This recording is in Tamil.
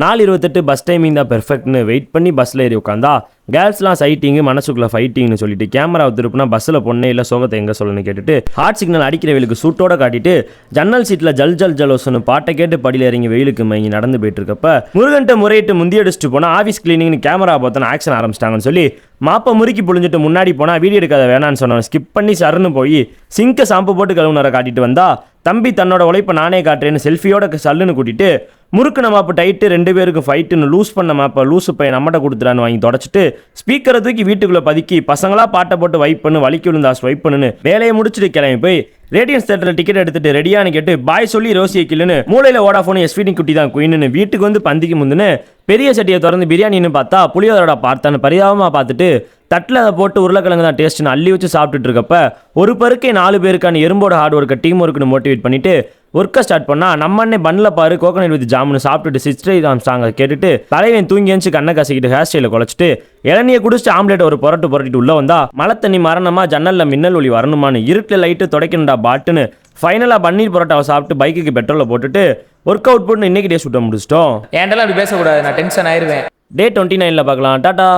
4:28 பஸ் டைமிங் தான் பெர்ஃபெக்ட்னு வெயிட் பண்ணி பஸ்ஸில் ஏறி உட்காந்தா கேர்ள்ஸ்லாம் சைட்டிங்கு மனசுக்குள்ளே ஃபைட்டிங்னு சொல்லிட்டு கேமரா திருப்புனா பஸ்ஸில் பொண்ணே இல்லை சோகத்தை எங்கே சொல்லணும்னு கேட்டுட்டு ஹார்ட் சிக்னல் அடிக்கிற வெயிலுக்கு சூட்டோட காட்டிட்டு ஜன்னல் சீட்டில் ஜல் ஜல் ஜலோசன்னு பாட்டை கேட்டு படியில் இறங்கி வெயிலுக்கு மயங்கி நடந்து போயிட்டு இருக்கப்ப முருகன்ட்ட முறையிட்டு முந்தியடிச்சிட்டு போனால் ஆஃபீஸ் கிளீனிங்னு கேமரா பார்த்தோன்னு ஆக்ஷன் ஆரம்பிச்சிட்டாங்கன்னு சொல்லி மாப்பை முறுக்கி புழிஞ்சிட்டு முன்னாடி போனால் வீடியோ எடுக்காத வேணான்னு சொன்னவன் ஸ்கிப் பண்ணி சருன்னு போய் சிங்கை சாம்பு போட்டு கழுவுனரை காட்டிட்டு வந்தா தம்பி தன்னோட உழைப்பை நானே காட்டுறேன்னு செல்ஃபியோட சல்லுன்னு கூட்டிட்டு முறுக்குன மாப்பு டைட்டு 2 பேருக்கும் ஃபைட்டுன்னு லூஸ் பண்ண மாப்பை லூசு பையன் நம்மகிட்ட கொடுத்துறான்னு வாங்கி தொடச்சிட்டு ஸ்பீக்கரை தூக்கி வீட்டுக்குள்ளே பதுக்கி பசங்களா பாட்டை போட்டு வைப் பண்ணு வலிக்கு விழுந்தா ஸ்வைப் பண்ணுன்னு வேலையை முடிச்சுட்டு கிளம்பி போய் ரேடியன்ஸ் தேட்டரில் டிக்கெட் எடுத்துட்டு ரெடியானு கேட்டு பாய் சொல்லி ரோசியை கில்லுன்னு மூளையில் ஓடாஃபோன் எஸ்வினி குட்டி தான் குயின்னு வீட்டுக்கு வந்து பந்திக்கு முந்துன்னு பெரிய சட்டியை திறந்து பிரியாணின்னு பார்த்தா புளியோதரோட பார்த்தான்னு பரிதாபமாக பார்த்துட்டு தட்டில் அதை போட்டு உருளைக்கிழங்கு தான் டேஸ்ட்னு அள்ளி வச்சு சாப்பிட்டுட்டு இருக்கப்ப ஒரு பருக்கே 4 பேருக்கான எறும்போட ஹார்ட் ஒர்க்கை டீம் ஒர்க்குன்னு மோட்டிவேட் பண்ணிட்டு ஒர்க்கை ஸ்டார்ட் பண்ணால் நம்ம அண்ணே பண்ணில் பாரு கோகனட் வித் ஜாமுன்னு சாப்பிட்டுட்டு சிஸ்டர் ராம் சாங்கை கேட்டுட்டு தலைவன் தூங்கி எழுந்து கண்ணை கசக்கிட்டு ஹேர் ஸ்டைலை குலைச்சிட்டு இளநியை குடிச்சிட்டு ஆம்லேட் ஒரு புரட்டிட்டு உள்ள வந்தா மழை தண்ணி மரணமா ஜன்னலில் மின்னல் ஒளி வரணுமான்னு இருட்டில் லைட்டு துடைக்கணுண்டா பாட்டுன்னு ஃபைனலாக பன்னீர் பரோட்டாவை சாப்பிட்டு பைக்குக்கு பெட்ரோலை போட்டுட்டு ஒர்க் அவுட் பண்ணி இன்னைக்கு டே சுட்ட முடிச்சிட்டோம். ஏன்டெல்லாம் அப்படி பேசக்கூடாது, நான் டென்ஷன் ஆயிருவேன். Day 29 பார்க்கலாம். டாடா.